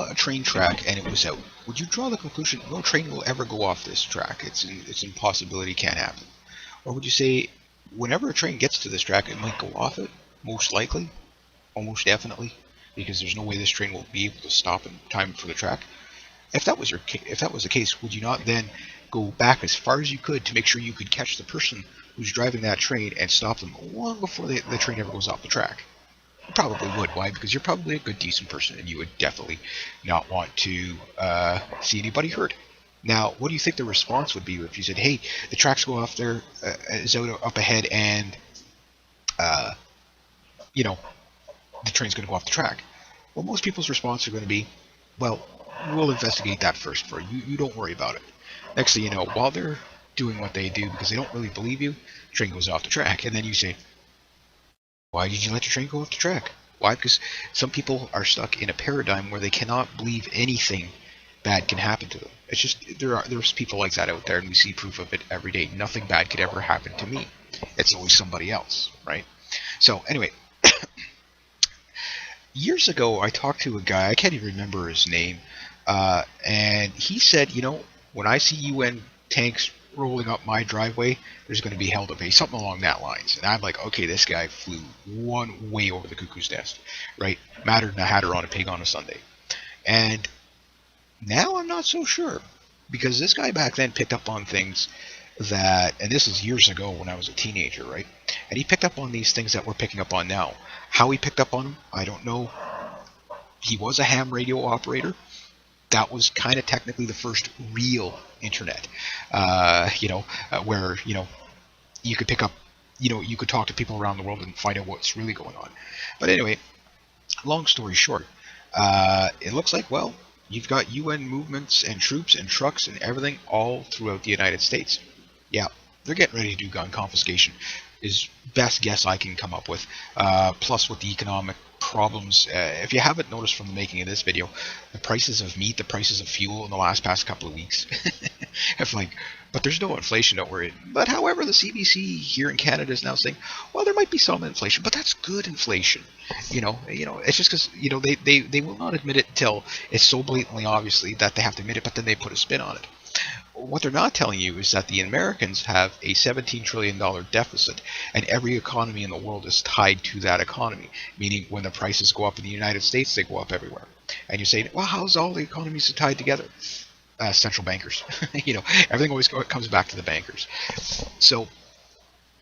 a train track and it was out, would you draw the conclusion no train will ever go off this track? It's an impossibility, can't happen. Or would you say whenever a train gets to this track, it might go off it, most likely, almost definitely, because there's no way this train will be able to stop in time for the track. If that was the case, would you not then go back as far as you could to make sure you could catch the person who's driving that train and stop them long before the train ever goes off the track? You probably would. Why? Because you're probably a good, decent person, and you would definitely not want to see anybody hurt. Now, what do you think the response would be if you said, "Hey, the tracks go off there, is out up ahead, and uh, you know the train's going to go off the track?" Well, most people's response are going to be, "Well, we'll investigate that first for you. You don't worry about it." Next thing you know, while they're doing what they do because they don't really believe you, the train goes off the track, and then you say, "Why did you let your train go off the track?" Why? Because some people are stuck in a paradigm where they cannot believe anything bad can happen to them. It's just there's people like that out there, and we see proof of it every day. Nothing bad could ever happen to me. It's always somebody else, right? So anyway, years ago, I talked to a guy. I can't even remember his name, and he said, when I see UN tanks rolling up my driveway, there's going to be hell to pay, something along that lines. And I'm like, okay, this guy flew one way over the cuckoo's nest, right? Mattered in a hatter on a pig on a Sunday. And now I'm not so sure, because this guy back then picked up on things that, and this is years ago when I was a teenager, right? And he picked up on these things that we're picking up on now. How he picked up on them, I don't know. He was a ham radio operator. That was kind of technically the first real internet, where, you could pick up, you could talk to people around the world and find out what's really going on. But anyway, long story short, it looks like, well, you've got UN movements and troops and trucks and everything all throughout the United States. Yeah, they're getting ready to do gun confiscation, is best guess I can come up with. Plus, with the economic problems, if you haven't noticed from the making of this video, the prices of meat, the prices of fuel in the past couple of weeks, have but there's no inflation, don't worry. But however, the CBC here in Canada is now saying, well, there might be some inflation, but that's good inflation. It's just because they will not admit it until it's so blatantly obviously that they have to admit it, but then they put a spin on it. What they're not telling you is that the Americans have a $17 trillion deficit, and every economy in the world is tied to that economy, meaning when the prices go up in the United States, they go up everywhere. And you say, well, how's all the economies tied together? Central bankers. Everything always comes back to the bankers. So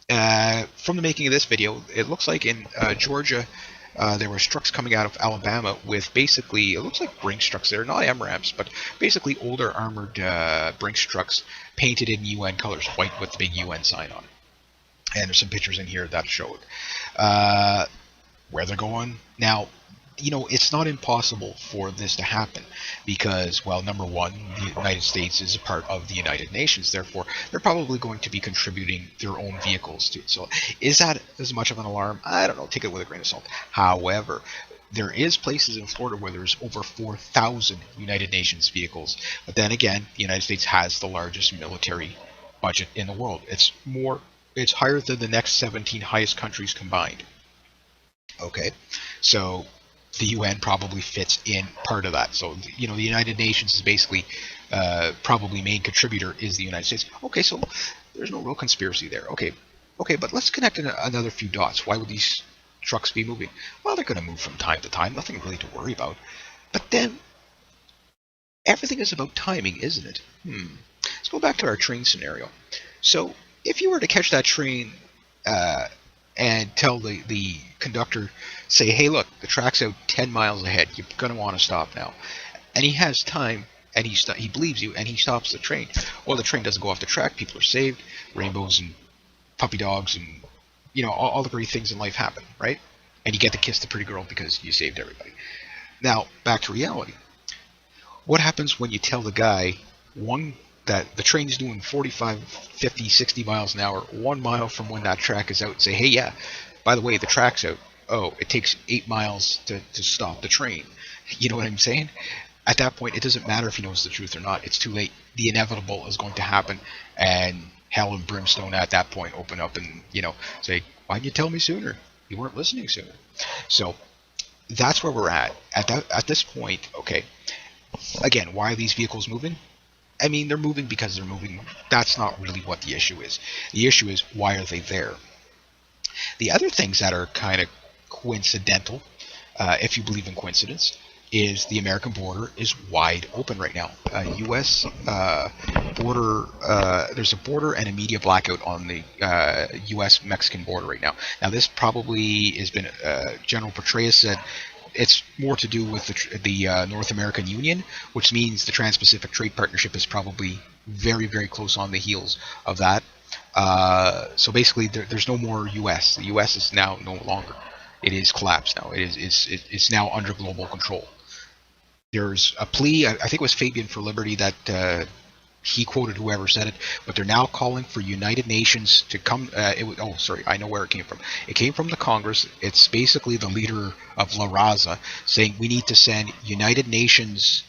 from the making of this video, it looks like in Georgia, there were trucks coming out of Alabama with basically, it looks like Brinks trucks. They're not MRAPs, but basically older armored Brinks trucks painted in UN colors, white with the big UN sign on it. And there's some pictures in here that show it. Where they're going. Now, it's not impossible for this to happen because, well, number one, the United States is a part of the United Nations. Therefore, they're probably going to be contributing their own vehicles to it. So is that as much of an alarm? I don't know. Take it with a grain of salt. However, there is places in Florida where there's over 4,000 United Nations vehicles. But then again, the United States has the largest military budget in the world. It's higher than the next 17 highest countries combined. Okay, so the UN probably fits in part of that. So, the United Nations is basically probably main contributor is the United States. Okay, so there's no real conspiracy there. Okay, but let's connect another few dots. Why would these trucks be moving? Well, they're going to move from time to time. Nothing really to worry about. But then, everything is about timing, isn't it? Let's go back to our train scenario. So, if you were to catch that train and tell the conductor, say, hey, look, the track's out 10 miles ahead. You're going to want to stop now. And he has time, and he believes you, and he stops the train. Well, the train doesn't go off the track. People are saved. Rainbows and puppy dogs and, all the great things in life happen, right? And you get to kiss the pretty girl because you saved everybody. Now, back to reality. What happens when you tell the guy, that the train's doing 45, 50, 60 miles an hour, 1 mile from when that track is out, and say, hey, yeah, by the way, the track's out. Oh, it takes 8 miles to stop the train. You know what I'm saying? At that point, it doesn't matter if he knows the truth or not. It's too late. The inevitable is going to happen, and hell and brimstone at that point open up and, say, why didn't you tell me sooner? You weren't listening sooner. So that's where we're at. At this point, okay, Again, why are these vehicles moving? I mean, they're moving because they're moving. That's not really what the issue is. The issue is, why are they there? The other things that are kind of coincidental, if you believe in coincidence, is the American border is wide open right now. U.S. Border, there's a border and a media blackout on the U.S.-Mexican border right now. Now, this probably has been, General Petraeus said, it's more to do with the North American Union, which means the Trans-Pacific Trade Partnership is probably very, very close on the heels of that. So basically, there's no more U.S. The U.S. is now no longer. It is collapsed now. It's now under global control. There's a plea. I think it was Fabian for Liberty that he quoted whoever said it, but they're now calling for United Nations to come. Oh, sorry, I know where it came from. It came from the Congress. It's basically the leader of La Raza saying we need to send United Nations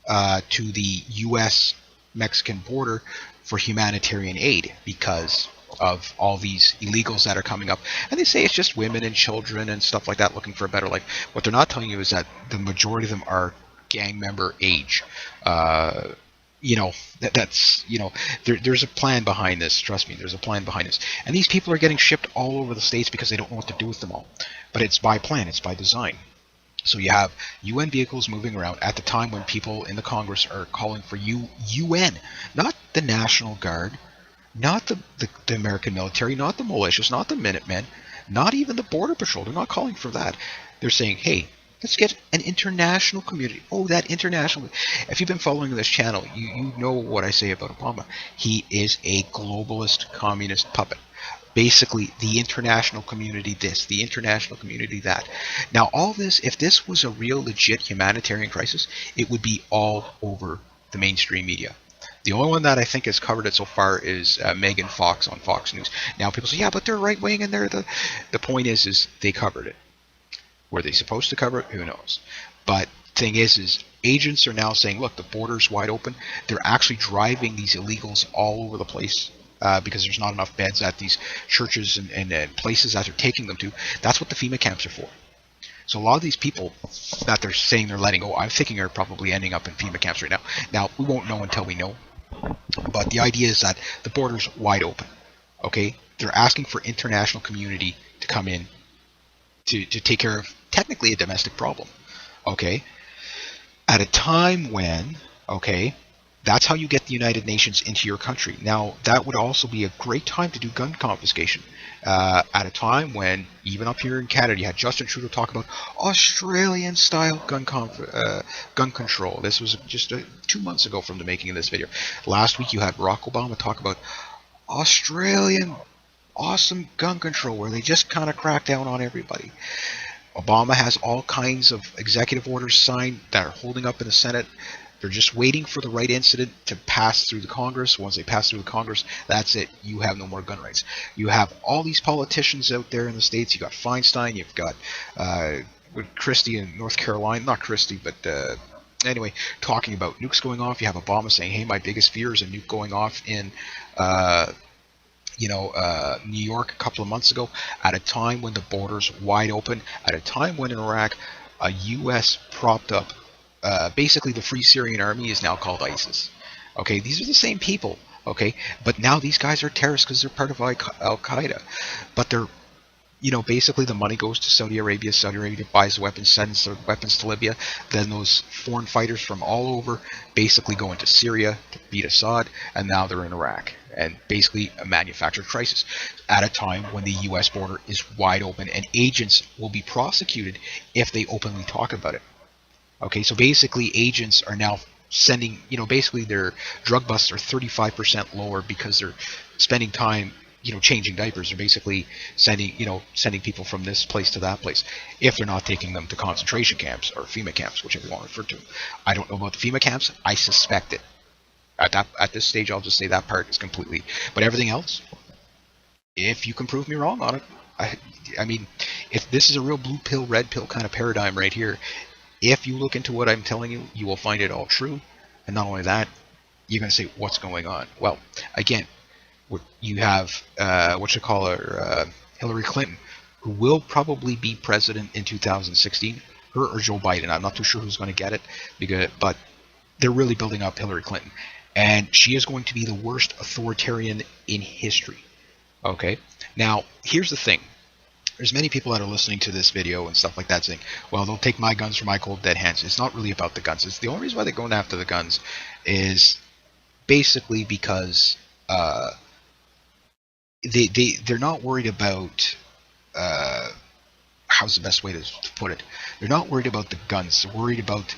to the U.S. Mexican border for humanitarian aid because of all these illegals that are coming up. And they say it's just women and children and stuff like that looking for a better life. What they're not telling you is that the majority of them are gang member age. There's a plan behind this. Trust me, there's a plan behind this. And these people are getting shipped all over the states because they don't know what to do with them all. But it's by plan, it's by design. So you have UN vehicles moving around at the time when people in the Congress are calling for UN, not the National Guard, not the American military, not the militias, not the Minutemen, not even the Border Patrol. They're not calling for that. They're saying, hey, let's get an international community. Oh, that international. If you've been following this channel, you know what I say about Obama. He is a globalist communist puppet. Basically, the international community this, the international community that. Now, all this, if this was a real legit humanitarian crisis, it would be all over the mainstream media. The only one that I think has covered it so far is Megan Fox on Fox News. Now, people say, yeah, but they're right wing and they're the point is they covered it. Were they supposed to cover it? Who knows? But thing is agents are now saying, look, the border's wide open. They're actually driving these illegals all over the place because there's not enough beds at these churches and places that they're taking them to. That's what the FEMA camps are for. So a lot of these people that they're saying they're letting go, I'm thinking are probably ending up in FEMA camps right now. Now, we won't know until we know. But the idea is that the border's wide open. Okay? They're asking for international community to come in to take care of technically a domestic problem. Okay? At a time when, okay, that's how you get the United Nations into your country. Now, that would also be a great time to do gun confiscation. At a time when, even up here in Canada, you had Justin Trudeau talk about Australian-style gun control. This was just 2 months ago from the making of this video. Last week, you had Barack Obama talk about Australian awesome gun control, where they just kind of crack down on everybody. Obama has all kinds of executive orders signed that are holding up in the Senate. They're just waiting for the right incident to pass through the Congress. Once they pass through the Congress, that's it. You have no more gun rights. You have all these politicians out there in the States. You've got Feinstein. You've got Christie in North Carolina. Not Christie, but anyway, talking about nukes going off. You have Obama saying, hey, my biggest fear is a nuke going off in New York a couple of months ago, at a time when the border's wide open, at a time when in Iraq, a U.S. propped up, basically the Free Syrian Army is now called ISIS. Okay, these are the same people. Okay, but now these guys are terrorists because they're part of Al-Qaeda. But they're, basically the money goes to Saudi Arabia. Saudi Arabia buys the weapons, sends the weapons to Libya. Then those foreign fighters from all over basically go into Syria to beat Assad, and now they're in Iraq. And basically a manufactured crisis at a time when the U.S. border is wide open and agents will be prosecuted if they openly talk about it. Okay, so basically agents are now sending, basically their drug busts are 35% lower because they're spending time, changing diapers. They're basically sending people from this place to that place if they're not taking them to concentration camps or FEMA camps, whichever you want to refer to. I don't know about the FEMA camps. I suspect it. At this stage, I'll just say that part is completely. But everything else, if you can prove me wrong on it, I mean, if this is a real blue pill, red pill kind of paradigm right here, if you look into what I'm telling you, you will find it all true. And not only that, you're going to say, what's going on? Well, again, you have, Hillary Clinton, who will probably be president in 2016, her or Joe Biden. I'm not too sure who's going to get it, but they're really building up Hillary Clinton, and she is going to be the worst authoritarian in history. Okay, now here's the thing. There's many people that are listening to this video and stuff like that saying, well, they'll take my guns from my cold dead hands. It's not really about the guns. It's the only reason why they're going after the guns is basically because they're not worried about how's the best way to put it? They're not worried about the guns. They're worried about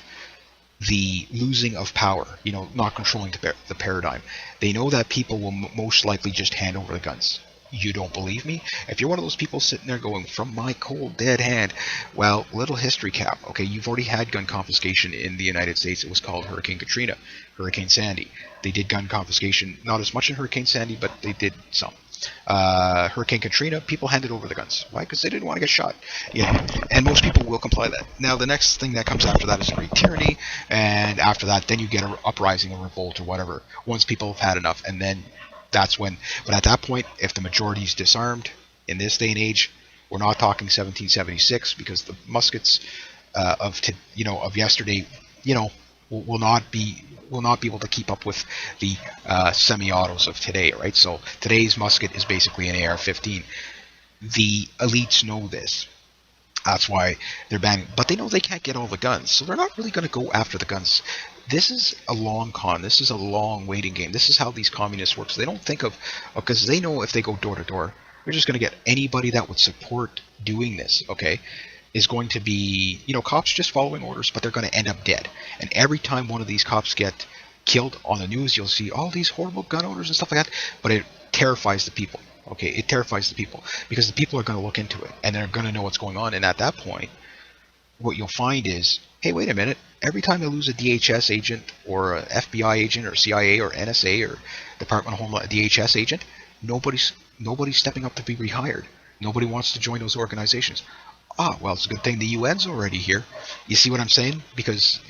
the losing of power, not controlling the paradigm. They know that people will most likely just hand over the guns. You don't believe me? If you're one of those people sitting there going, from my cold dead hand, well, little history cap. Okay, you've already had gun confiscation in the United States. It was called Hurricane Katrina, Hurricane Sandy. They did gun confiscation, not as much in Hurricane Sandy, but they did some. Hurricane Katrina, people handed over the guns. Why? Because they didn't want to get shot. And most people will comply to that. Now, the next thing that comes after that is great tyranny, and after that, then you get an uprising, a revolt, or whatever. Once people have had enough, and then that's when. But at that point, if the majority is disarmed in this day and age, we're not talking 1776 because the muskets of yesterday, will not be able to keep up with the semi-autos of today, right? So today's musket is basically an AR-15. The elites know this. That's why they're banning. But they know they can't get all the guns, so they're not really going to go after the guns. This is a long con. This is a long waiting game. This is how these communists work. So they don't think of, because they know if they go door to door, they're just going to get anybody that would support doing this, okay? Is going to be, cops just following orders, but they're going to end up dead. And every time one of these cops get killed on the news, you'll see all these horrible gun owners and stuff like that, but it terrifies the people. Okay, it terrifies the people because the people are going to look into it and they're going to know what's going on. And at that point, what you'll find is, hey, wait a minute, every time I lose a DHS agent or an FBI agent or CIA or NSA or Department of Homeland DHS agent, nobody's stepping up to be rehired. Nobody wants to join those organizations. Well, it's a good thing the UN's already here. You see what I'm saying? Because,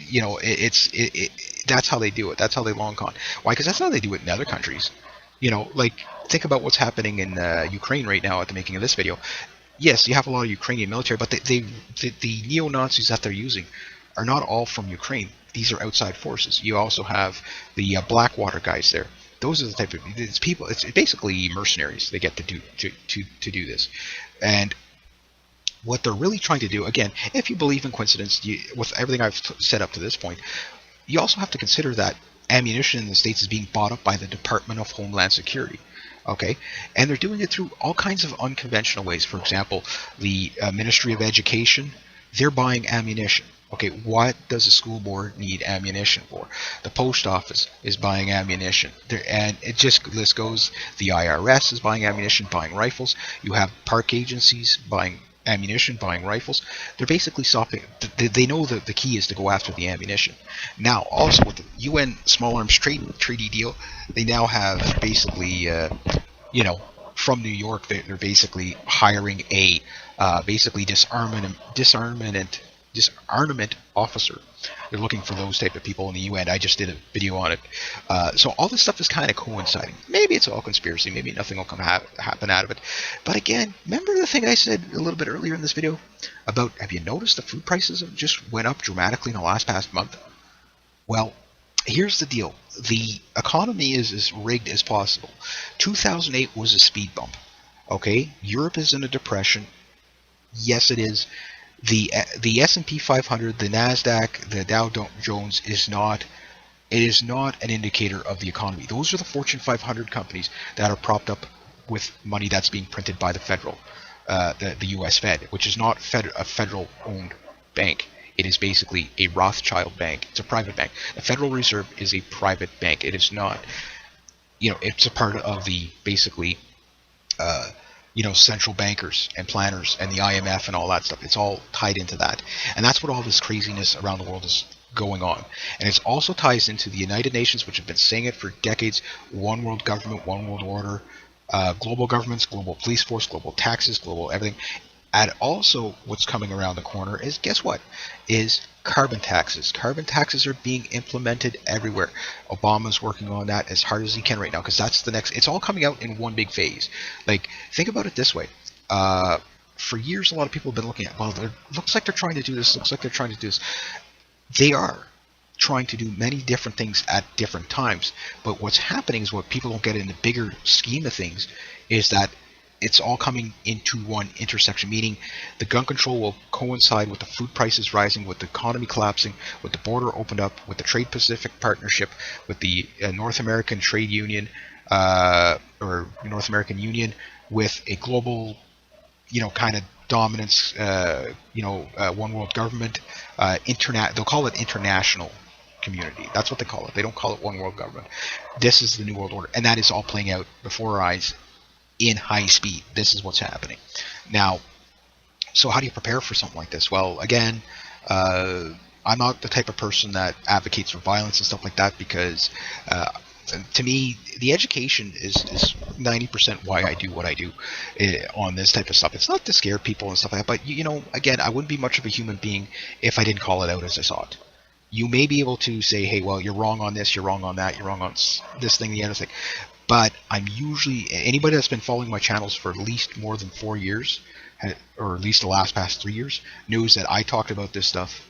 that's how they do it. That's how they long con. Why? Because that's how they do it in other countries. Think about what's happening in Ukraine right now at the making of this video. Yes, you have a lot of Ukrainian military, but the neo-Nazis that they're using are not all from Ukraine. These are outside forces. You also have the Blackwater guys there. Those are the type of people. It's basically mercenaries. They get to do this, and what they're really trying to do, again, if you believe in coincidence, with everything I've said up to this point, you also have to consider that ammunition in the States is being bought up by the Department of Homeland Security. Okay, and they're doing it through all kinds of unconventional ways. For example, the Ministry of Education, they're buying ammunition. Okay, what does the school board need ammunition for? The post office is buying ammunition. And it just list goes. The IRS is buying ammunition, buying rifles. You have park agencies buying ammunition, buying rifles. They're basically stopping. They know that the key is to go after the ammunition. Now, also with the UN Small Arms Treaty deal, they now have basically, from New York, they're basically hiring a basically disarmament officer. They're looking for those type of people in the UN. I just did a video on it. So all this stuff is kind of coinciding. Maybe it's all conspiracy. Maybe nothing will happen out of it. But again, remember the thing I said a little bit earlier in this video about, have you noticed the food prices have just went up dramatically in the past month? Well, here's the deal. The economy is as rigged as possible. 2008 was a speed bump. Okay? Europe is in a depression. Yes, it is. The S&P 500, the Nasdaq, the Dow Jones is not an indicator of the economy. Those are the Fortune 500 companies that are propped up with money that's being printed by the the U.S. Fed, which is not a federal-owned bank. It is basically a Rothschild bank. It's a private bank. The Federal Reserve is a private bank. It is not, it's a part of the basically. Central bankers and planners and the IMF and all that stuff. It's all tied into that. And that's what all this craziness around the world is going on. And it also ties into the United Nations, which have been saying it for decades: one world government, one world order, global governments, global police force, global taxes, global everything. And also what's coming around the corner is, guess what? Is carbon taxes. Carbon taxes are being implemented everywhere. Obama's working on that as hard as he can right now, because that's the next. It's all coming out in one big phase. Like, think about it this way. For years, a lot of people have been looking at, well, it looks like they're trying to do this, looks like they're trying to do this. They are trying to do many different things at different times. But what's happening is what people don't get in the bigger scheme of things is that it's all coming into one intersection, meaning the gun control will coincide with the food prices rising, with the economy collapsing, with the border opened up, with the Trade Pacific Partnership, with the North American Trade Union, or North American Union, with a global, kind of dominance, one world government, they'll call it international community. That's what they call it. They don't call it one world government. This is the new world order, and that is all playing out before our eyes in high speed. This is what's happening now. So how do you prepare for something like this? Well, again, I'm not the type of person that advocates for violence and stuff like that, because to me, the education is 90% why I do what I do on this type of stuff. It's not to scare people and stuff like that, but again, I wouldn't be much of a human being if I didn't call it out as I saw it. You may be able to say, hey, well, you're wrong on this, you're wrong on that, you're wrong on this thing, the other thing. But I'm usually, anybody that's been following my channels for at least more than 4 years, or at least the past 3 years, knows that I talked about this stuff.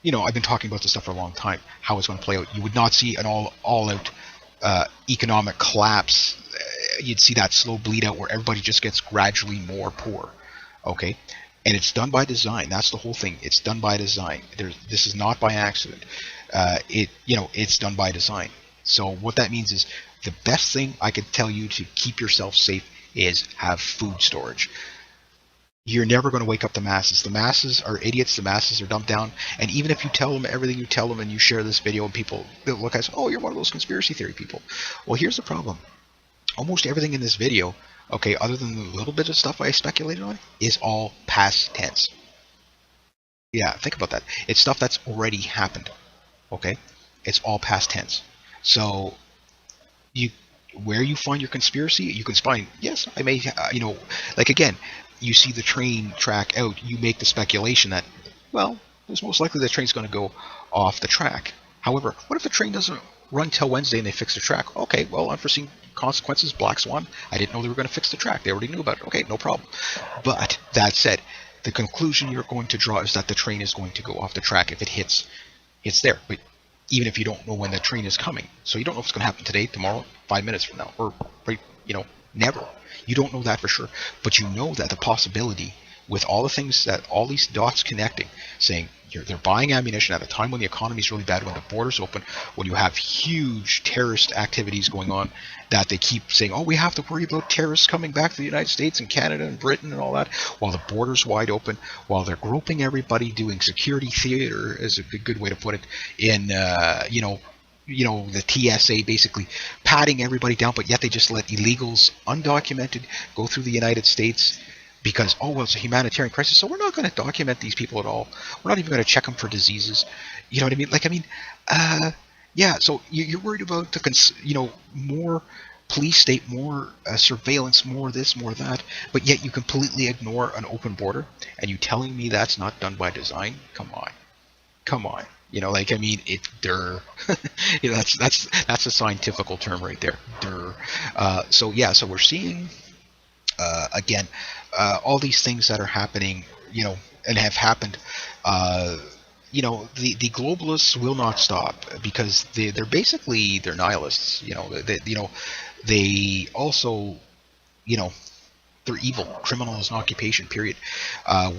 I've been talking about this stuff for a long time, how it's going to play out. You would not see an all-out economic collapse. You'd see that slow bleed out where everybody just gets gradually more poor. Okay? And it's done by design. That's the whole thing. It's done by design. This is not by accident. It's done by design. So what that means is the best thing I could tell you to keep yourself safe is have food storage. You're never going to wake up the masses. The masses are idiots. The masses are dumbed down. And even if you tell them everything you tell them and you share this video and people look at us, oh, you're one of those conspiracy theory people. Well, here's the problem. Almost everything in this video, okay, other than the little bit of stuff I speculated on, is all past tense. Yeah, think about that. It's stuff that's already happened. Okay? It's all past tense. So where you find your conspiracy, you can find, yes, I may, again, you see the train track out, you make the speculation that, well, it's most likely the train's going to go off the track. However, what if the train doesn't run till Wednesday and they fix the track? Okay, well, unforeseen consequences, black swan. I didn't know they were going to fix the track. They already knew about it. Okay, no problem. But that said, the conclusion you're going to draw is that the train is going to go off the track if it hits. It's there. But even if you don't know when the train is coming. So you don't know if it's going to happen today, tomorrow, 5 minutes from now, or, never. You don't know that for sure. But you know that the possibility, with all the things that, all these dots connecting, saying they're buying ammunition at a time when the economy is really bad, when the borders open, when you have huge terrorist activities going on, that they keep saying, oh, we have to worry about terrorists coming back to the United States and Canada and Britain and all that, while the border's wide open, while they're groping everybody, doing security theater is a good way to put it, in, the TSA basically patting everybody down, but yet they just let illegals, undocumented, go through the United States because, oh, well, it's a humanitarian crisis, so we're not going to document these people at all. We're not even going to check them for diseases. You know what I mean? Yeah, so you're worried about more police state, more surveillance, more this, more that, but yet you completely ignore an open border, and you telling me that's not done by design? Come on. That's a scientific term right there. So we're seeing again all these things that are happening, and have happened. The globalists will not stop because they're nihilists. They also, they're evil. Criminal is an occupation. Period.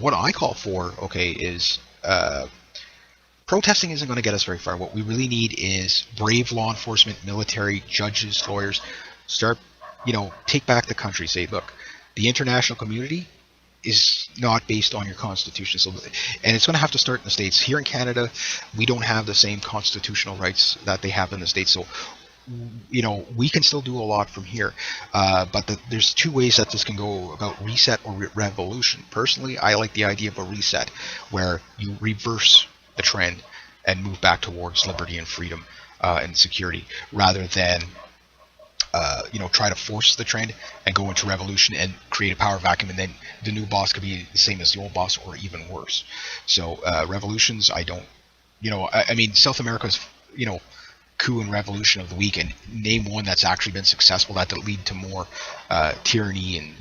What I call for, is. Protesting isn't going to get us very far. What we really need is brave law enforcement, military, judges, lawyers. Start, take back the country. Say, look, the international community is not based on your constitution. So, and it's going to have to start in the States. Here in Canada, we don't have the same constitutional rights that they have in the States. So, we can still do a lot from here. But there's two ways that this can go about: reset or revolution. Personally, I like the idea of a reset, where you reverse the trend and move back towards liberty and freedom and security, rather than try to force the trend and go into revolution and create a power vacuum, and then the new boss could be the same as the old boss or even worse. So revolutions, I don't, South America's, coup and revolution of the week, and name one that's actually been successful that lead to more tyranny and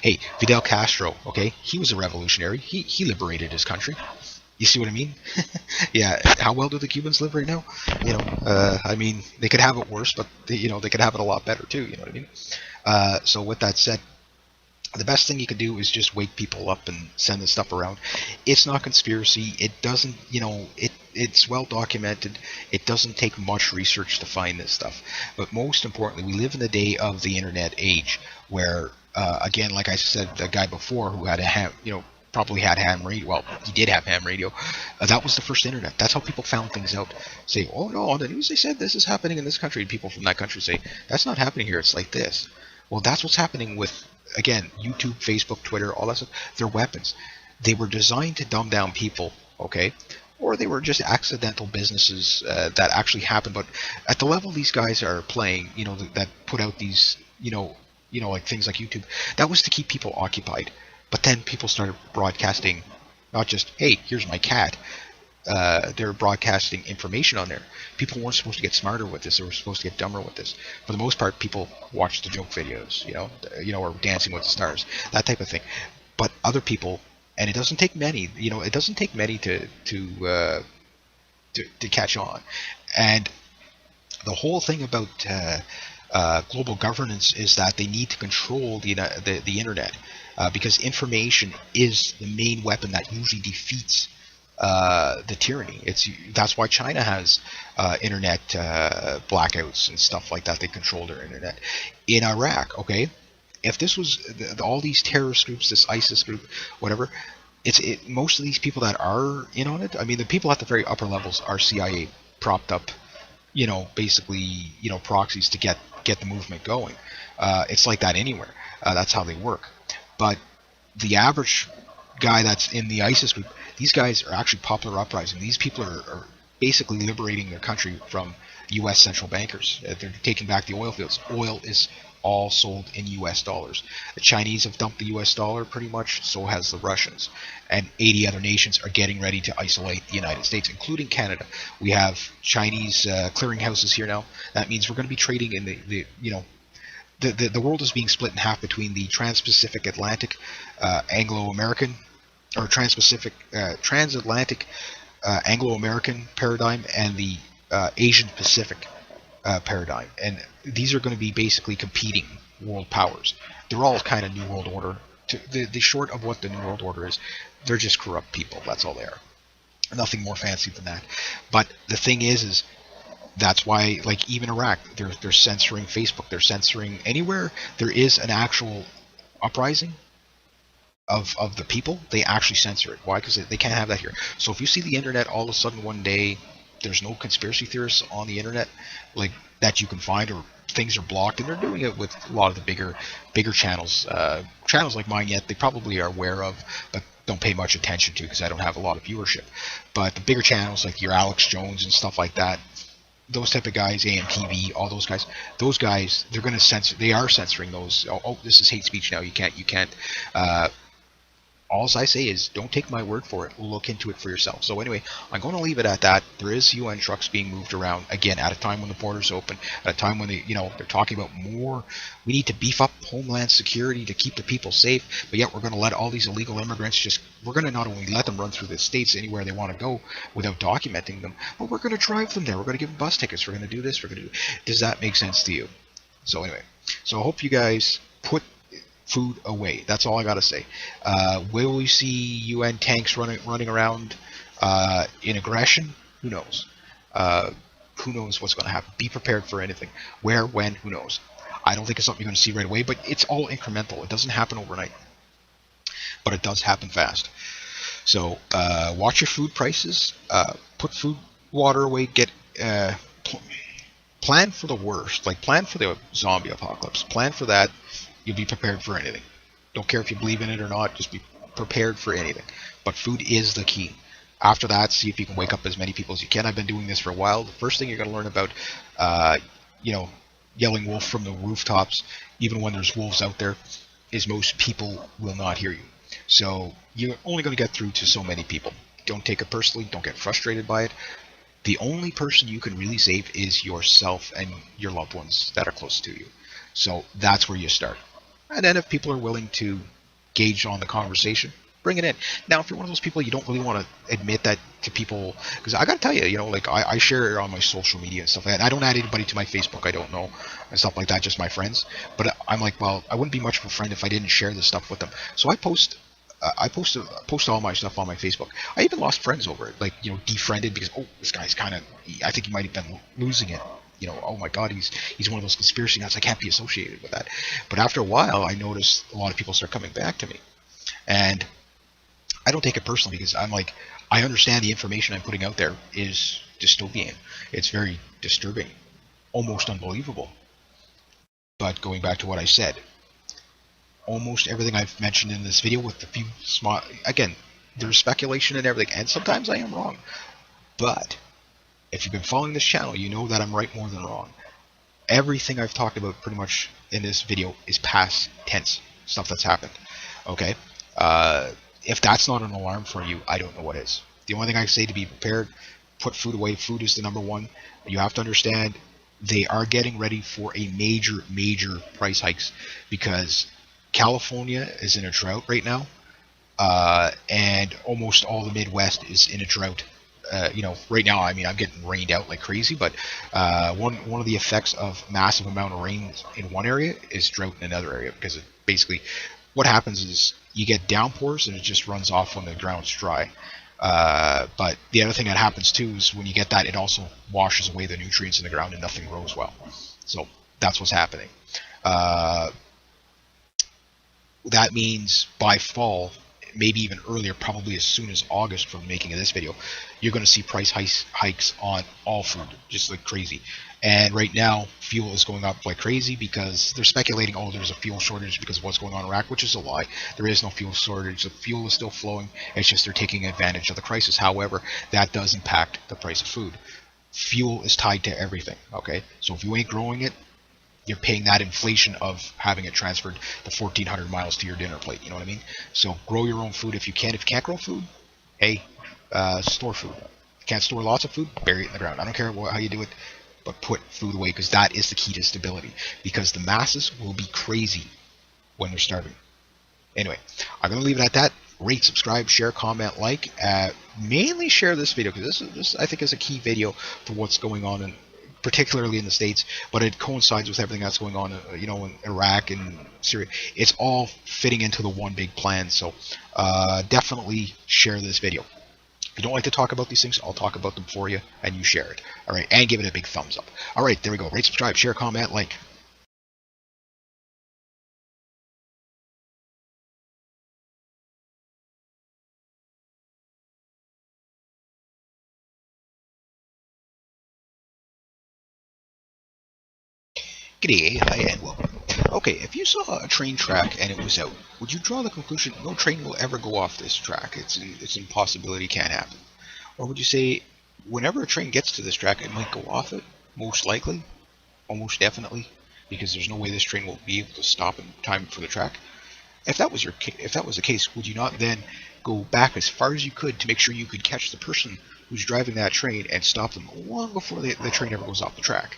hey, Fidel Castro, okay, he was a revolutionary. He liberated his country. You see what I mean? Yeah. How well do the Cubans live right now? I mean, they could have it worse, but they could have it a lot better too. You know what I mean? So with that said, the best thing you can do is just wake people up and send this stuff around. It's not conspiracy. It doesn't, it's well documented. It doesn't take much research to find this stuff. But most importantly, we live in the day of the internet age, where, again, like I said, the guy before who had a probably had ham radio. Well, he did have ham radio. That was the first internet. That's how people found things out. Say, oh no, on the news they said this is happening in this country, and people from that country say that's not happening here. It's like this. Well, that's what's happening with, again, YouTube, Facebook, Twitter, all that stuff. They're weapons. They were designed to dumb down people, okay? Or they were just accidental businesses that actually happened. But at the level these guys are playing, that put out these, like things like YouTube, that was to keep people occupied. But then people started broadcasting, not just, hey, here's my cat. They're broadcasting information on there. People weren't supposed to get smarter with this; they were supposed to get dumber with this. For the most part, people watch the joke videos, or Dancing with the Stars, that type of thing. But other people, and it doesn't take many, it doesn't take many to catch on. And the whole thing about global governance is that they need to control the internet, because information is the main weapon that usually defeats the tyranny. That's why China has internet blackouts and stuff like that. They control their internet. In Iraq, okay, if this was all these terrorist groups, this ISIS group, whatever, most of these people that are in on it, I mean, the people at the very upper levels are CIA propped up, basically, proxies to get the movement going. It's like that anywhere. That's how they work. But the average guy that's in the ISIS group, these guys are actually popular uprising. These people are basically liberating their country from U.S. central bankers. They're taking back the oil fields. Oil is all sold in U.S. dollars. The Chinese have dumped the U.S. dollar pretty much, so has the Russians. And 80 other nations are getting ready to isolate the United States, including Canada. We have Chinese clearinghouses here now. That means we're going to be trading in the world is being split in half between the Trans-Pacific Atlantic Anglo-American, or transatlantic Anglo-American paradigm, and the Asian Pacific paradigm. And these are going to be basically competing world powers. They're all kind of New World Order. The short of what the New World Order is, they're just corrupt people. That's all they are. Nothing more fancy than that. But the thing is that's why, like, even Iraq, they're censoring Facebook. They're censoring anywhere there is an actual uprising of the people. They actually censor it. Why? Because they can't have that here. So if you see the internet all of a sudden one day, there's no conspiracy theorists on the internet like that you can find, or things are blocked, and they're doing it with a lot of the bigger channels. Channels like mine, yet they probably are aware of, but don't pay much attention to because I don't have a lot of viewership. But the bigger channels like your Alex Jones and stuff like that, those type of guys, AMTV, all those guys, they're going to censor. They are censoring those. Oh, this is hate speech now. You can't. All I say is, don't take my word for it. Look into it for yourself. So anyway, I'm going to leave it at that. There is UN trucks being moved around, again, at a time when the borders open, at a time when they're talking about more. We need to beef up homeland security to keep the people safe, but yet we're going to let all these illegal immigrants we're going to not only let them run through the states anywhere they want to go without documenting them, but we're going to drive them there. We're going to give them bus tickets. We're going to do this. Does that make sense to you? So anyway, I hope you guys put food away. That's all I gotta say. Will we see UN tanks running around in aggression? Who knows? Who knows what's going to happen? Be prepared for anything. Where, when, who knows? I don't think it's something you're going to see right away, but it's all incremental. It doesn't happen overnight, but it does happen fast. So watch your food prices. Put food, water away. Plan for the worst. Like, plan for the zombie apocalypse. Plan for that. You'll be prepared for anything. Don't care if you believe in it or not, just be prepared for anything. But food is the key. After that, see if you can wake up as many people as you can. I've been doing this for a while. The first thing you're going to learn about, yelling wolf from the rooftops, even when there's wolves out there, is most people will not hear you. So you're only going to get through to so many people. Don't take it personally. Don't get frustrated by it. The only person you can really save is yourself and your loved ones that are close to you. So that's where you start. And then if people are willing to gauge on the conversation, bring it in. Now, if you're one of those people you don't really want to admit that to people, because I gotta tell you, like I share it on my social media and stuff like that. I don't add anybody to my Facebook I don't know and stuff like that, just my friends. But I'm like, well, I wouldn't be much of a friend if I didn't share this stuff with them. So I post all my stuff on my Facebook. I even lost friends over it, like defriended because this guy's kind of, I think he might have been losing it. Oh my God, he's one of those conspiracy nuts. I can't be associated with that. But after a while, I noticed a lot of people start coming back to me, and I don't take it personally because I'm like, I understand the information I'm putting out there is dystopian. It's very disturbing, almost unbelievable. But going back to what I said, almost everything I've mentioned in this video, with a few small, again, there's speculation and everything, and sometimes I am wrong. But if you've been following this channel, you know that I'm right more than wrong. Everything I've talked about pretty much in this video is past tense stuff that's happened. Okay? If that's not an alarm for you, I don't know what is. The only thing I say to be prepared, put food away. Food is the number one. You have to understand they are getting ready for a major price hikes because California is in a drought right now, and almost all the Midwest is in a drought. Right now, I mean, I'm getting rained out like crazy, but one of the effects of massive amount of rain in one area is drought in another area, because basically what happens is you get downpours and it just runs off when the ground's dry. But the other thing that happens too is when you get that, it also washes away the nutrients in the ground and nothing grows well. So that's what's happening. That means by fall, maybe even earlier, probably as soon as August from making of this video, you're going to see price hikes on all food, just like crazy. And right now, fuel is going up like crazy because they're speculating, there's a fuel shortage because of what's going on in Iraq, which is a lie. There is no fuel shortage. The fuel is still flowing. It's just they're taking advantage of the crisis. However, that does impact the price of food. Fuel is tied to everything, okay? So if you ain't growing it, you're paying that inflation of having it transferred the 1,400 miles to your dinner plate. You know what I mean? So grow your own food if you can. If you can't grow food, hey, store food. If you can't store lots of food, bury it in the ground. I don't care how you do it, but put food away, because that is the key to stability. Because the masses will be crazy when they're starving. Anyway, I'm going to leave it at that. Rate, subscribe, share, comment, like. Mainly share this video, because this I think is a key video for what's going on particularly in the States, but it coincides with everything that's going on, in Iraq and Syria. It's all fitting into the one big plan. So definitely share this video. If you don't like to talk about these things, I'll talk about them for you, and you share it. All right, and give it a big thumbs up. All right, there we go. Rate, subscribe, share, comment, like. G'day, hi, and welcome. Okay, if you saw a train track and it was out, would you draw the conclusion no train will ever go off this track? It's an impossibility, can't happen. Or would you say, whenever a train gets to this track, it might go off it? Most likely, almost definitely, because there's no way this train will be able to stop in time for the track. If that was the case, would you not then go back as far as you could to make sure you could catch the person who's driving that train and stop them long before the train ever goes off the track?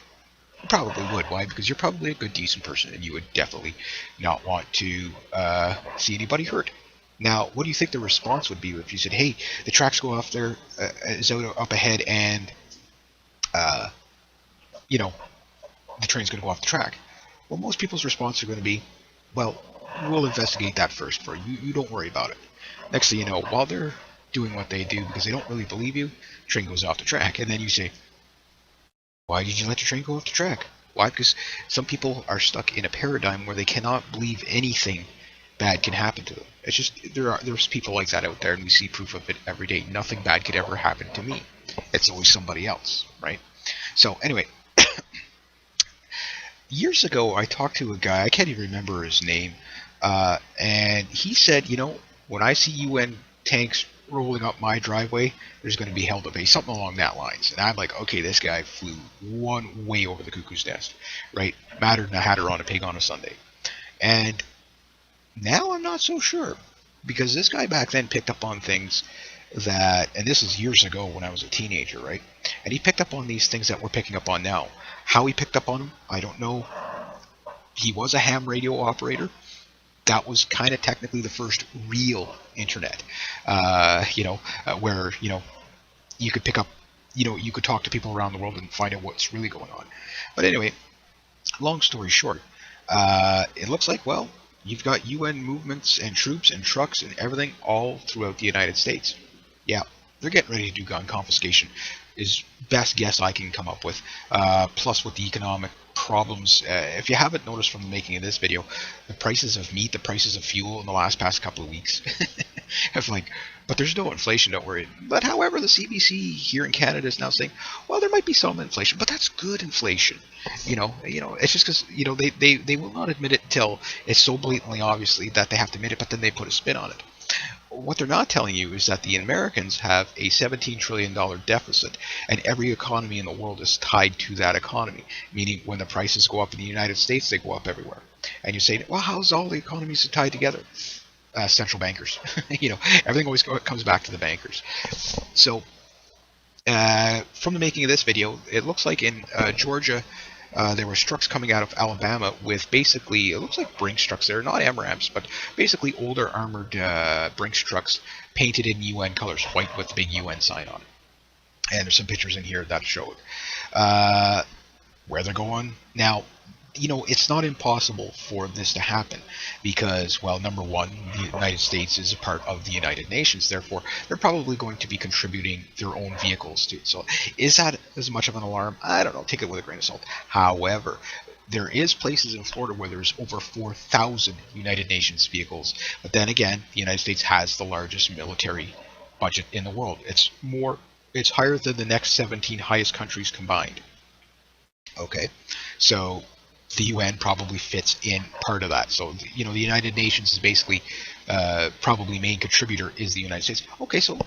You probably would. Why? Because you're probably a good, decent person, and you would definitely not want to see anybody hurt. Now, what do you think the response would be if you said, hey, the tracks go off there, is out up ahead, and, the train's going to go off the track? Well, most people's response are going to be, well, we'll investigate that first for you. You don't worry about it. Next thing you know, while they're doing what they do because they don't really believe you, the train goes off the track. And then you say, why did you let your train go off the track? Why? Because some people are stuck in a paradigm where they cannot believe anything bad can happen to them. It's just, there's people like that out there, and we see proof of it every day. Nothing bad could ever happen to me. It's always somebody else, right? So anyway, years ago I talked to a guy, I can't even remember his name, and he said, when I see UN tanks rolling up my driveway, there's going to be hell to pay, something along that lines. And I'm like, okay, this guy flew one way over the cuckoo's nest, right? Mattered and I had her on a pig on a Sunday. And now I'm not so sure, because this guy back then picked up on things that, and this is years ago when I was a teenager, right? And he picked up on these things that we're picking up on now. How he picked up on them, I don't know. He was a ham radio operator, that was kind of technically the first real internet. Where you could pick up, you could talk to people around the world and find out what's really going on. But anyway, long story short, it looks like, well, you've got UN movements and troops and trucks and everything all throughout the United States. Yeah, they're getting ready to do gun confiscation, is best guess I can come up with. Plus, with the economic problems, if you haven't noticed from the making of this video, the prices of meat, the prices of fuel in the past couple of weeks have like, but there's no inflation, don't worry. But however, the CBC here in Canada is now saying, well, there might be some inflation, but that's good inflation. It's just because they will not admit it till it's so blatantly obviously that they have to admit it, but then they put a spin on it. What they're not telling you is that the Americans have a $17 trillion deficit, and every economy in the world is tied to that economy, meaning when the prices go up in the United States, they go up everywhere. And you say, well, how's all the economies tied together? Central bankers. Everything always comes back to the bankers. So from the making of this video, it looks like in Georgia, there were trucks coming out of Alabama with basically, it looks like Brinks trucks. They're not MRAMs, but basically older armored Brinks trucks painted in UN colors, white with the big UN sign on it. And there's some pictures in here that show it. Where they're going. Now, it's not impossible for this to happen because, well, number one, the United States is a part of the United Nations. Therefore, they're probably going to be contributing their own vehicles to it. So is that as much of an alarm? I don't know. Take it with a grain of salt. However, there is places in Florida where there's over 4,000 United Nations vehicles. But then again, the United States has the largest military budget in the world. It's higher than the next 17 highest countries combined. Okay, so the UN probably fits in part of that. So, the United Nations is basically probably main contributor is the United States. Okay, so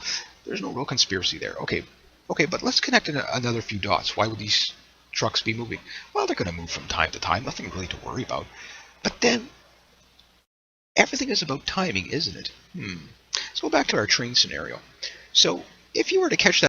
there's no real conspiracy there. Okay, but let's connect another few dots. Why would these trucks be moving? Well, they're going to move from time to time. Nothing really to worry about. But then, everything is about timing, isn't it? Let's go back to our train scenario. So, if you were to catch that